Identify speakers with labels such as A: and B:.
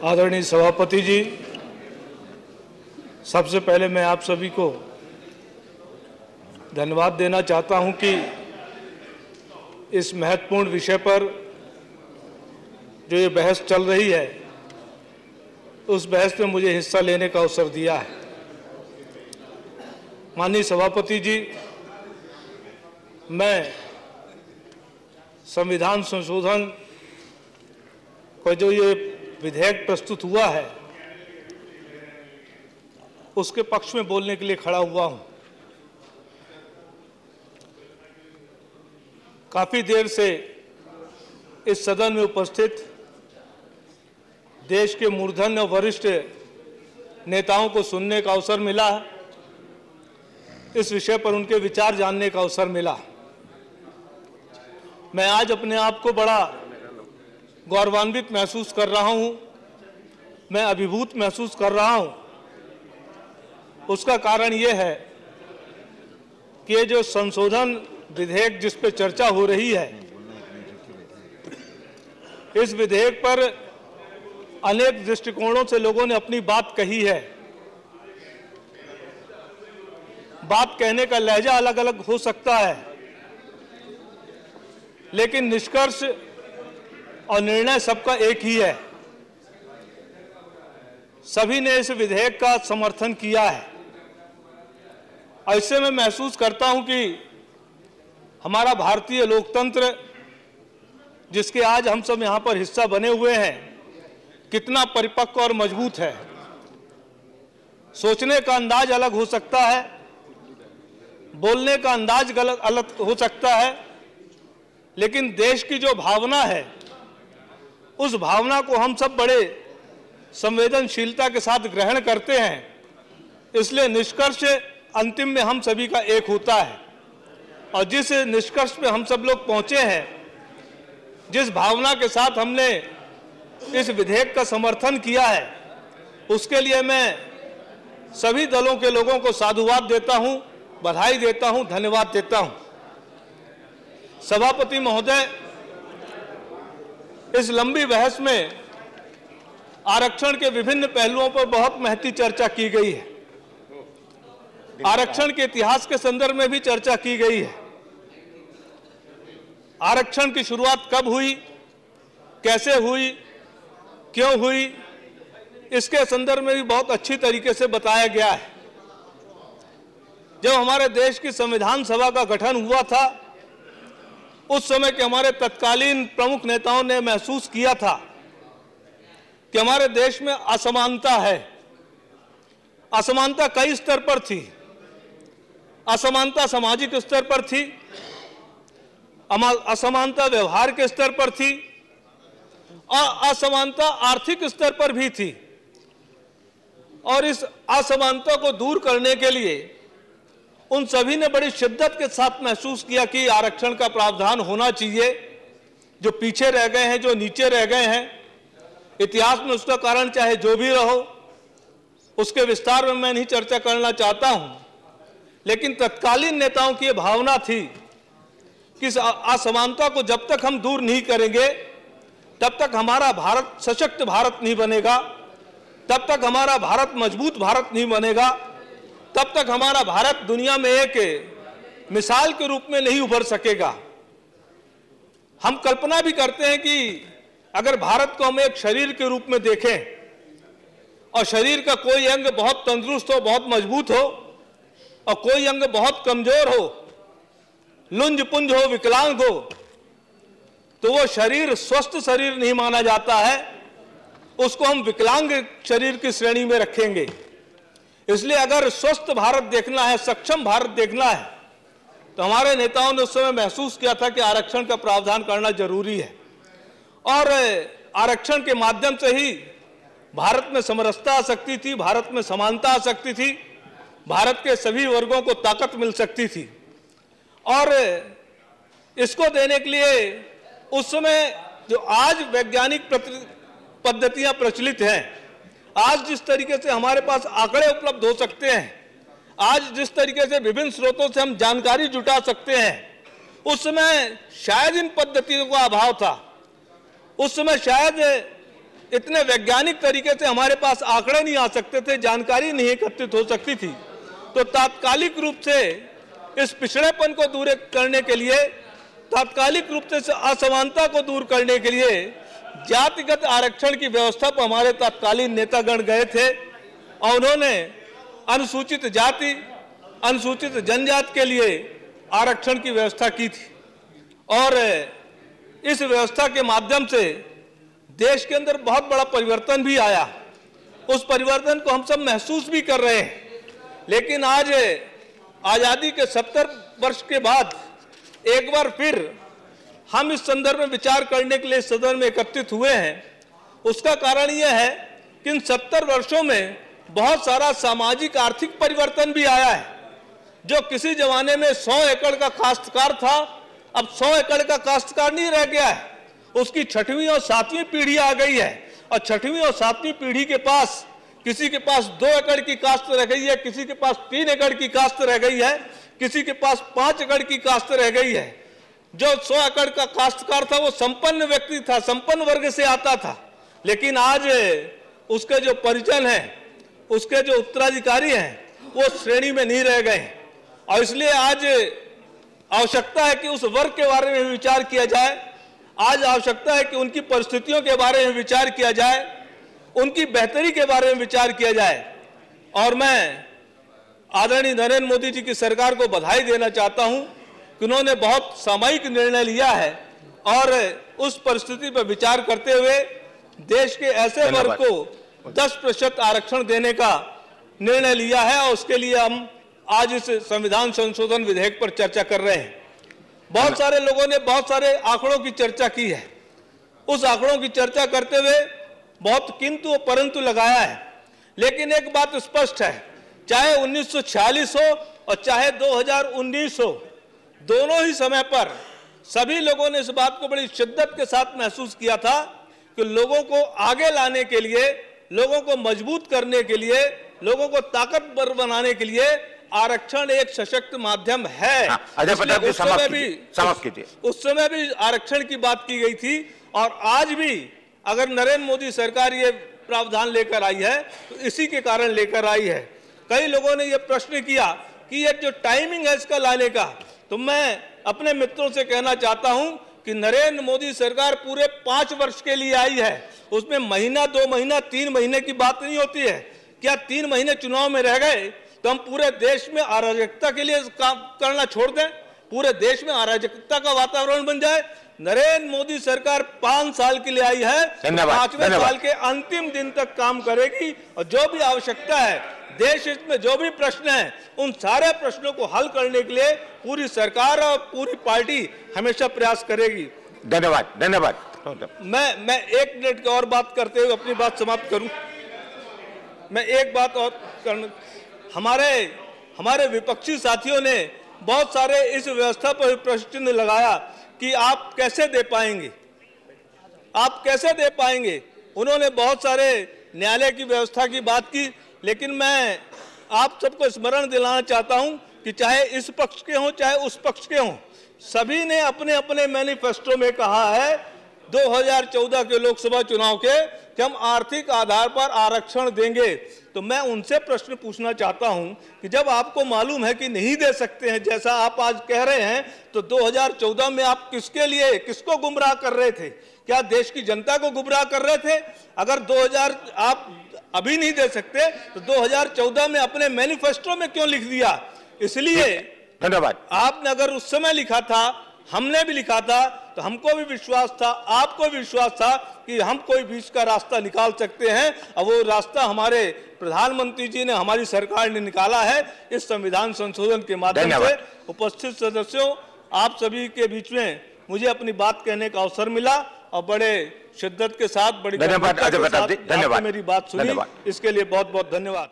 A: आदरणीय सभापति जी, सबसे पहले मैं आप सभी को धन्यवाद देना चाहता हूं कि इस महत्वपूर्ण विषय पर जो ये बहस चल रही है, उस बहस में मुझे हिस्सा लेने का अवसर दिया है। माननीय सभापति जी, मैं संविधान संशोधन का जो ये विधेयक प्रस्तुत हुआ है, उसके पक्ष में बोलने के लिए खड़ा हुआ हूं। काफी देर से इस सदन में उपस्थित देश के मूर्धन्य और वरिष्ठ नेताओं को सुनने का अवसर मिला है। इस विषय पर उनके विचार जानने का अवसर मिला। मैं आज अपने आप को बड़ा गौरवान्वित महसूस कर रहा हूं, मैं अभिभूत महसूस कर रहा हूं। उसका कारण ये है कि ये जो संशोधन विधेयक जिस पे चर्चा हो रही है, इस विधेयक पर अनेक दृष्टिकोणों से लोगों ने अपनी बात कही है। बात कहने का लहजा अलग अलग हो सकता है, लेकिन निष्कर्ष और निर्णय सबका एक ही है। सभी ने इस विधेयक का समर्थन किया है। ऐसे में महसूस करता हूं कि हमारा भारतीय लोकतंत्र, जिसके आज हम सब यहां पर हिस्सा बने हुए हैं, कितना परिपक्व और मजबूत है। सोचने का अंदाज अलग हो सकता है, बोलने का अंदाज अलग हो सकता है, लेकिन देश की जो भावना है, उस भावना को हम सब बड़े संवेदनशीलता के साथ ग्रहण करते हैं। इसलिए निष्कर्ष अंतिम में हम सभी का एक होता है। और जिस निष्कर्ष पे हम सब लोग पहुंचे हैं, जिस भावना के साथ हमने इस विधेयक का समर्थन किया है, उसके लिए मैं सभी दलों के लोगों को साधुवाद देता हूं, बधाई देता हूं, धन्यवाद देता हूं। सभापति महोदय, इस लंबी बहस में आरक्षण के विभिन्न पहलुओं पर बहुत महती चर्चा की गई है। आरक्षण के इतिहास के संदर्भ में भी चर्चा की गई है। आरक्षण की शुरुआत कब हुई, कैसे हुई, क्यों हुई, इसके संदर्भ में भी बहुत अच्छी तरीके से बताया गया है। जब हमारे देश की संविधान सभा का गठन हुआ था, उस समय के हमारे तत्कालीन प्रमुख नेताओं ने महसूस किया था कि हमारे देश में असमानता है। असमानता कई स्तर पर थी। असमानता सामाजिक स्तर पर थी, असमानता व्यवहार के स्तर पर थी, और असमानता आर्थिक स्तर पर भी थी। और इस असमानता को दूर करने के लिए उन सभी ने बड़ी शिद्दत के साथ महसूस किया कि आरक्षण का प्रावधान होना चाहिए। जो पीछे रह गए हैं, जो नीचे रह गए हैं, इतिहास में उसका कारण चाहे जो भी रहो, उसके विस्तार में मैं नहीं चर्चा करना चाहता हूं, लेकिन तत्कालीन नेताओं की यह भावना थी कि इस असमानता को जब तक हम दूर नहीं करेंगे, तब तक हमारा भारत सशक्त भारत नहीं बनेगा, तब तक हमारा भारत मजबूत भारत नहीं बनेगा, तब तक हमारा भारत दुनिया में एक मिसाल के रूप में नहीं उभर सकेगा। हम कल्पना भी करते हैं कि अगर भारत को हम एक शरीर के रूप में देखें, और शरीर का कोई अंग बहुत तंदुरुस्त हो, बहुत मजबूत हो, और कोई अंग बहुत कमजोर हो, लुंज पुंज हो, विकलांग हो, तो वो शरीर स्वस्थ शरीर नहीं माना जाता है, उसको हम विकलांग शरीर की श्रेणी में रखेंगे। इसलिए अगर स्वस्थ भारत देखना है, सक्षम भारत देखना है, तो हमारे नेताओं ने उस समय महसूस किया था कि आरक्षण का प्रावधान करना जरूरी है। और आरक्षण के माध्यम से ही भारत में समरसता आ सकती थी, भारत में समानता आ सकती थी, भारत के सभी वर्गों को ताकत मिल सकती थी। और इसको देने के लिए उस समय जो आज वैज्ञानिक पद्धतियां प्रचलित हैं, आज जिस तरीके से हमारे पास आंकड़े उपलब्ध हो सकते हैं, आज जिस तरीके से विभिन्न स्रोतों से हम जानकारी जुटा सकते हैं, उस समय शायद इन पद्धतियों का अभाव था। उस समय शायद इतने वैज्ञानिक तरीके से हमारे पास आंकड़े नहीं आ सकते थे, जानकारी नहीं एकत्रित हो सकती थी, तो तात्कालिक रूप से इस पिछड़ेपन को दूर करने के लिए, तात्कालिक रूप से असमानता को दूर करने के लिए जातिगत आरक्षण की व्यवस्था पर हमारे तत्कालीन नेतागण गए थे और उन्होंने अनुसूचित जाति, अनुसूचित जनजाति के लिए आरक्षण की व्यवस्था की थी। और इस व्यवस्था के माध्यम से देश के अंदर बहुत बड़ा परिवर्तन भी आया। उस परिवर्तन को हम सब महसूस भी कर रहे हैं। लेकिन आज आज़ादी के 70 वर्ष के बाद एक बार फिर हम इस संदर्भ में विचार करने के लिए सदन में एकत्रित हुए हैं। उसका कारण यह है कि इन 70 वर्षों में बहुत सारा सामाजिक आर्थिक परिवर्तन भी आया है। जो किसी जमाने में 100 एकड़ का काश्तकार था, अब 100 एकड़ का काश्तकार नहीं रह गया है। उसकी 6वीं और 7वीं पीढ़ी आ गई है और 6वीं और 7वीं पीढ़ी के पास, किसी के पास 2 एकड़ की काश्त रह गई है, किसी के पास 3 एकड़ की काश्त रह गई है, किसी के पास 5 एकड़ की काश्त रह गई है। जो 100 एकड़ का काश्तकार था वो संपन्न व्यक्ति था, संपन्न वर्ग से आता था। लेकिन आज उसके जो परिजन हैं, उसके जो उत्तराधिकारी हैं, वो श्रेणी में नहीं रह गए। और इसलिए आज आवश्यकता है कि उस वर्ग के बारे में विचार किया जाए। आज आवश्यकता है कि उनकी परिस्थितियों के बारे में विचार किया जाए, उनकी बेहतरी के बारे में विचार किया जाए। और मैं आदरणीय नरेंद्र मोदी जी की सरकार को बधाई देना चाहता हूं कि उन्होंने बहुत सामयिक निर्णय लिया है और उस परिस्थिति पर विचार करते हुए देश के ऐसे वर्ग को 10% आरक्षण देने का निर्णय लिया है। और उसके लिए हम आज इस संविधान संशोधन विधेयक पर चर्चा कर रहे हैं। बहुत सारे लोगों ने बहुत सारे आंकड़ों की चर्चा की है। उस आंकड़ों की चर्चा करते हुए बहुत किंतु और परंतु लगाया है। लेकिन एक बात स्पष्ट है, चाहे 1946 हो और चाहे 2019 हो, दोनों ही समय पर सभी लोगों ने इस बात को बड़ी शिद्दत के साथ महसूस किया था कि लोगों को आगे लाने के लिए, लोगों को मजबूत करने के लिए, लोगों को ताकतवर बनाने के लिए आरक्षण एक सशक्त माध्यम है। उस समय भी आरक्षण की बात की गई थी और आज भी अगर नरेंद्र मोदी सरकार ये प्रावधान लेकर आई है तो इसी के कारण लेकर आई है। कई लोगों ने ये प्रश्न किया कि ये जो टाइमिंग है इसका लाने का, तो मैं अपने मित्रों से कहना चाहता हूं कि नरेंद्र मोदी सरकार पूरे 5 वर्ष के लिए आई है। उसमें महीना, 2 महीना, 3 महीने की बात नहीं होती है। क्या 3 महीने चुनाव में रह गए तो हम पूरे देश में अराजकता के लिए काम करना छोड़ दें? पूरे देश में अराजकता का वातावरण बन जाए? नरेंद्र मोदी सरकार 5 साल के लिए आई है, 5वें साल के अंतिम दिन तक काम करेगी और जो भी आवश्यकता है, देश हित में जो भी प्रश्न है, उन सारे प्रश्नों को हल करने के लिए पूरी सरकार और पूरी पार्टी हमेशा प्रयास करेगी।
B: धन्यवाद, धन्यवाद।
A: मैं 1 मिनट की और बात करते हुए अपनी बात समाप्त करूं। मैं एक बात और करना, हमारे विपक्षी साथियों ने बहुत सारे इस व्यवस्था पर प्रश्न चिन्ह लगाया कि आप कैसे दे पाएंगे, आप कैसे दे पाएंगे। उन्होंने बहुत सारे न्यायालय की व्यवस्था की बात की, लेकिन मैं आप सबको स्मरण दिलाना चाहता हूं कि चाहे इस पक्ष के हों चाहे उस पक्ष के हों, सभी ने अपने अपने मैनिफेस्टो में कहा है 2014 के लोकसभा चुनाव के कि हम आर्थिक आधार पर आरक्षण देंगे। तो मैं उनसे प्रश्न पूछना चाहता हूं कि जब आपको मालूम है कि नहीं दे सकते हैं, जैसा आप आज कह रहे हैं, तो 2014 में आप किसके लिए, किसको गुमराह कर रहे थे? क्या देश की जनता को गुमराह कर रहे थे? अगर 2000 आप अभी नहीं दे सकते तो 2014 में अपने मैनिफेस्टो में क्यों लिख दिया? इसलिए
B: धन्यवाद।
A: आपने अगर उस समय लिखा था, हमने भी लिखा था, तो हमको भी विश्वास था, आपको भी विश्वास था कि हम कोई बीच का रास्ता निकाल सकते हैं। और वो रास्ता हमारे प्रधानमंत्री जी ने, हमारी सरकार ने निकाला है इस संविधान संशोधन के माध्यम से। उपस्थित सदस्यों, आप सभी के बीच में मुझे अपनी बात कहने का अवसर मिला और बड़े शिद्दत के साथ, बड़ी
B: धन्यवाद,
A: मेरी बात सुनी, इसके लिए बहुत बहुत धन्यवाद।